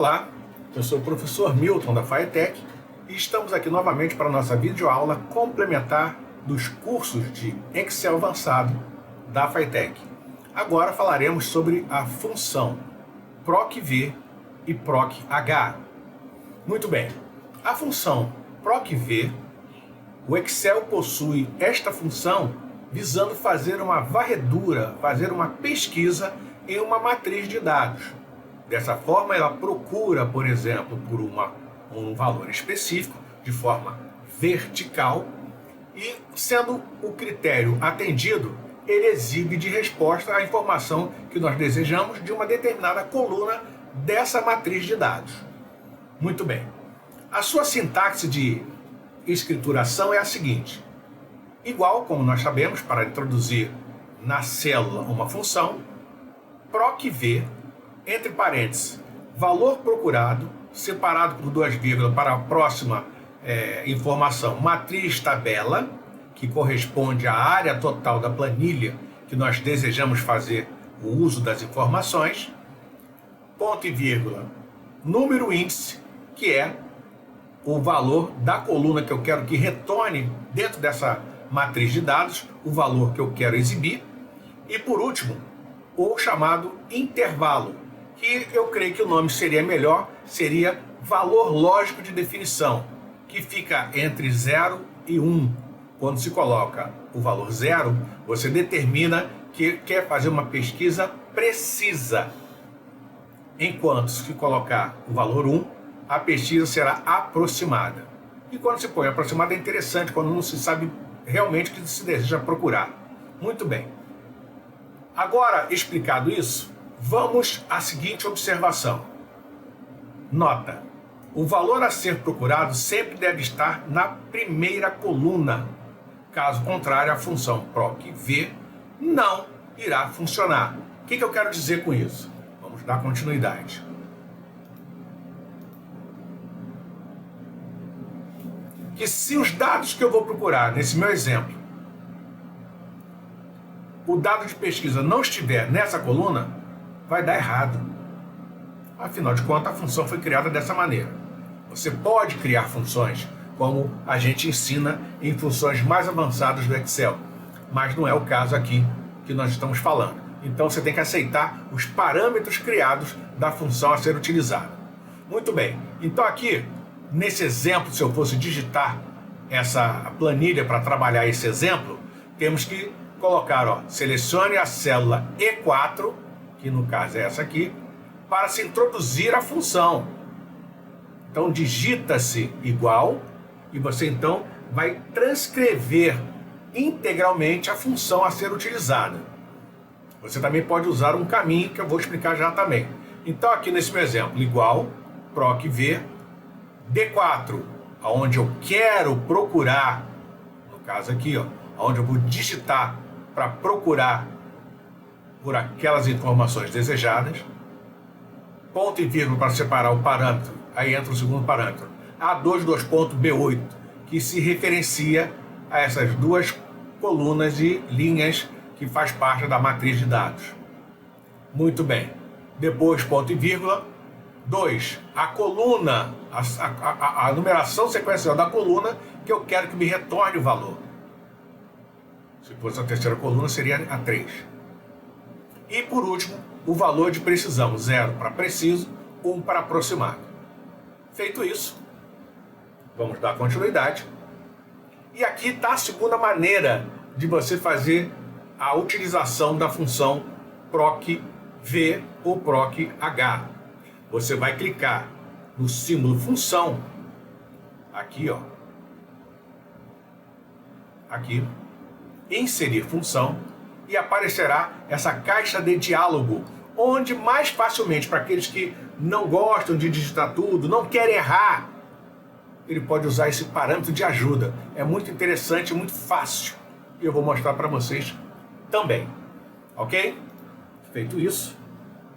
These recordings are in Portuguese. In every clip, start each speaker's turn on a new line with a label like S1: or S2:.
S1: Olá, eu sou o professor Milton da Faetec e estamos aqui novamente para a nossa videoaula complementar dos cursos de Excel avançado da Faetec. Agora falaremos sobre a função PROC-V e PROC-H. Muito bem, a função PROC-V, o Excel possui esta função visando fazer uma varredura, fazer uma pesquisa em uma matriz de dados. Dessa forma, ela procura, por exemplo, por um valor específico, de forma vertical, e, sendo o critério atendido, ele exibe de resposta a informação que nós desejamos de uma determinada coluna dessa matriz de dados. Muito bem. A sua sintaxe de escrituração é a seguinte. Igual, como nós sabemos, para introduzir na célula uma função, PROC-V, entre parênteses, valor procurado, separado por duas vírgulas para a próxima informação, matriz tabela, que corresponde à área total da planilha que nós desejamos fazer o uso das informações, ponto e vírgula, número índice, que é o valor da coluna que eu quero que retorne dentro dessa matriz de dados, o valor que eu quero exibir, e por último, o chamado intervalo, que eu creio que o nome seria melhor, seria valor lógico de definição, que fica entre 0 e 1. Quando se coloca o valor 0, você determina que quer fazer uma pesquisa precisa. Enquanto se colocar o valor 1, a pesquisa será aproximada. E quando se põe aproximada é interessante, quando não se sabe realmente o que se deseja procurar. Muito bem. Agora, explicado isso, vamos à seguinte observação. Nota: o valor a ser procurado sempre deve estar na primeira coluna. Caso contrário, a função PROC-V não irá funcionar. O que eu quero dizer com isso? Vamos dar continuidade. Que se os dados que eu vou procurar, nesse meu exemplo, o dado de pesquisa não estiver nessa coluna, vai dar errado. Afinal de contas, a função foi criada dessa maneira. Você pode criar funções, como a gente ensina em funções mais avançadas do Excel, mas não é o caso aqui que nós estamos falando. Então você tem que aceitar os parâmetros criados da função a ser utilizada. Muito bem, então aqui, nesse exemplo, se eu fosse digitar essa planilha para trabalhar esse exemplo, temos que colocar, selecione a célula E4, que no caso é essa aqui, para se introduzir a função. Então digita-se igual e você então vai transcrever integralmente a função a ser utilizada. Você também pode usar um caminho que eu vou explicar já também. Então aqui nesse meu exemplo, igual, PROC-V, D4, onde eu quero procurar, no caso aqui, onde eu vou digitar para procurar por aquelas informações desejadas, ponto e vírgula para separar o parâmetro, aí entra o segundo parâmetro, A2, 2 ponto, B8, que se referencia a essas duas colunas e linhas que faz parte da matriz de dados. Muito bem. Depois, ponto e vírgula, 2, a coluna, a numeração sequencial da coluna que eu quero que me retorne o valor. Se fosse a terceira coluna, seria a 3. E por último, o valor de precisão, 0 para preciso, 1 para aproximado. Feito isso, vamos dar continuidade. E aqui está a segunda maneira de você fazer a utilização da função PROC-V ou PROC-H. Você vai clicar no símbolo função, aqui, aqui, inserir função, e aparecerá essa caixa de diálogo, onde mais facilmente, para aqueles que não gostam de digitar tudo, não querem errar, ele pode usar esse parâmetro de ajuda. É muito interessante, muito fácil, e eu vou mostrar para vocês também. Ok? Feito isso,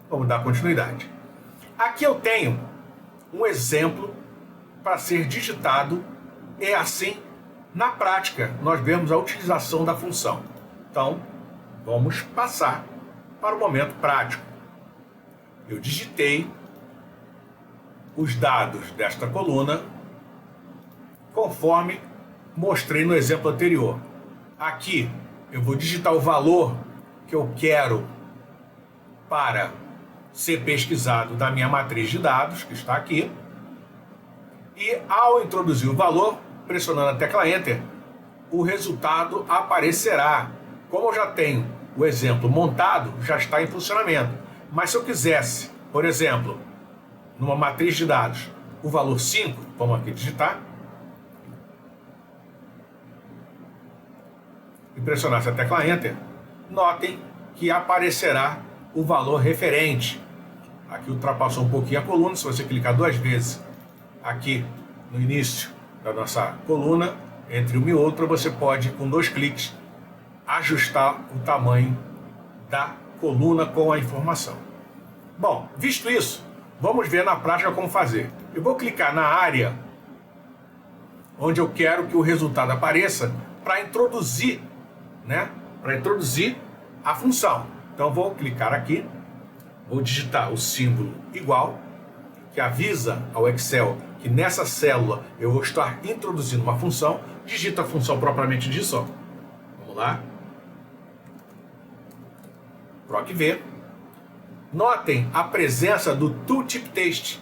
S1: vamos dar continuidade. Aqui eu tenho um exemplo para ser digitado, e assim, na prática, nós vemos a utilização da função. Então, vamos passar para o momento prático. Eu digitei os dados desta coluna conforme mostrei no exemplo anterior. Aqui eu vou digitar o valor que eu quero para ser pesquisado da minha matriz de dados, que está aqui, e ao introduzir o valor, pressionando a tecla Enter, o resultado aparecerá. Como eu já tenho o exemplo montado, já está em funcionamento. Mas se eu quisesse, por exemplo, numa matriz de dados, o valor 5, vamos aqui digitar, e pressionasse a tecla Enter, notem que aparecerá o valor referente. Aqui ultrapassou um pouquinho a coluna. Se você clicar 2 vezes aqui no início da nossa coluna, entre uma e outra, você pode, com 2 cliques, ajustar o tamanho da coluna com a informação. Bom, visto isso, vamos ver na prática como fazer. Eu vou clicar na área onde eu quero que o resultado apareça para introduzir, Para introduzir a função. Então vou clicar aqui, vou digitar o símbolo igual, que avisa ao Excel que nessa célula eu vou estar introduzindo uma função. Digita a função propriamente disso, ó. Vamos lá. Proc V. Notem a presença do Tooltip Taste,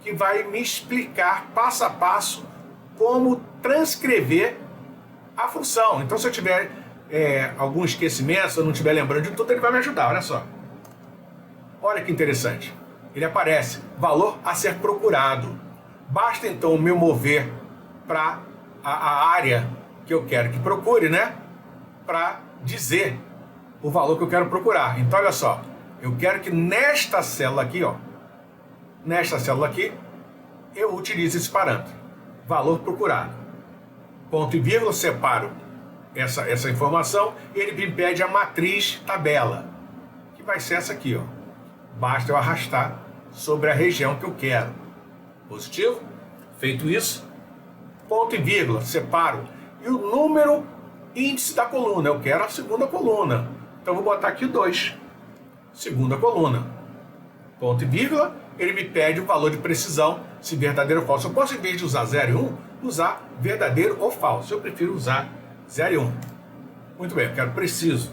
S1: que vai me explicar passo a passo como transcrever a função. Então, se eu tiver algum esquecimento, se eu não estiver lembrando de tudo, ele vai me ajudar, olha só. Olha que interessante. Ele aparece, valor a ser procurado. Basta então me mover para a área que eu quero que procure, para dizer o valor que eu quero procurar. Então, olha só, eu quero que nesta célula aqui, eu utilize esse parâmetro, valor procurado. Ponto e vírgula, separo essa informação, ele me pede a matriz tabela, que vai ser essa aqui, ó. Basta eu arrastar sobre a região que eu quero. Positivo? Feito isso, ponto e vírgula, separo. E o número índice da coluna, eu quero a segunda coluna. Então vou botar aqui 2. Segunda coluna. Ponto e vírgula, ele me pede o valor de precisão, se verdadeiro ou falso. Eu posso, em vez de usar 0 e 1, usar verdadeiro ou falso. Eu prefiro usar 0 e 1. Muito bem, eu quero preciso.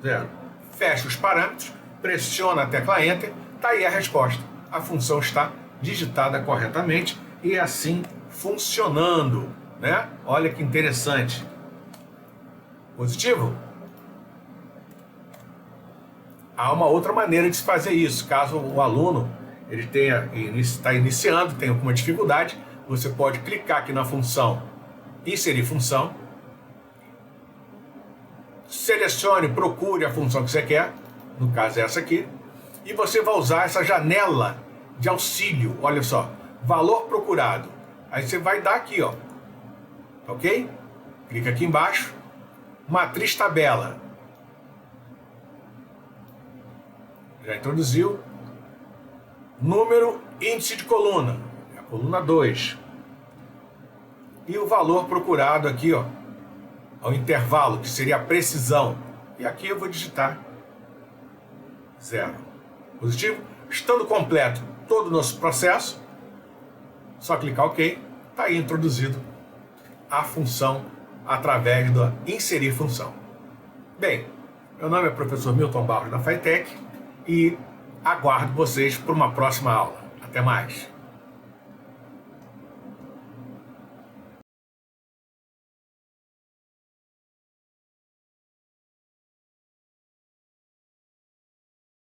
S1: 0. Fecho os parâmetros, pressiona a tecla Enter, está aí a resposta. A função está digitada corretamente e assim funcionando, Olha que interessante. Positivo? Há uma outra maneira de se fazer isso. Caso o aluno está iniciando, tenha alguma dificuldade, você pode clicar aqui na função Inserir função, selecione, procure a função que você quer, no caso é essa aqui, e você vai usar essa janela de auxílio, olha só, valor procurado. Aí você vai dar aqui, ó, ok? Clica aqui embaixo, matriz tabela. Já introduziu. Número, índice de coluna, a coluna 2. E o valor procurado aqui, ó, ao intervalo, que seria a precisão. E aqui eu vou digitar 0. Positivo? Estando completo todo o nosso processo, só clicar OK, está aí introduzido a função através do inserir função. Bem, meu nome é professor Milton Barros da FATEC e aguardo vocês para uma próxima aula. Até mais!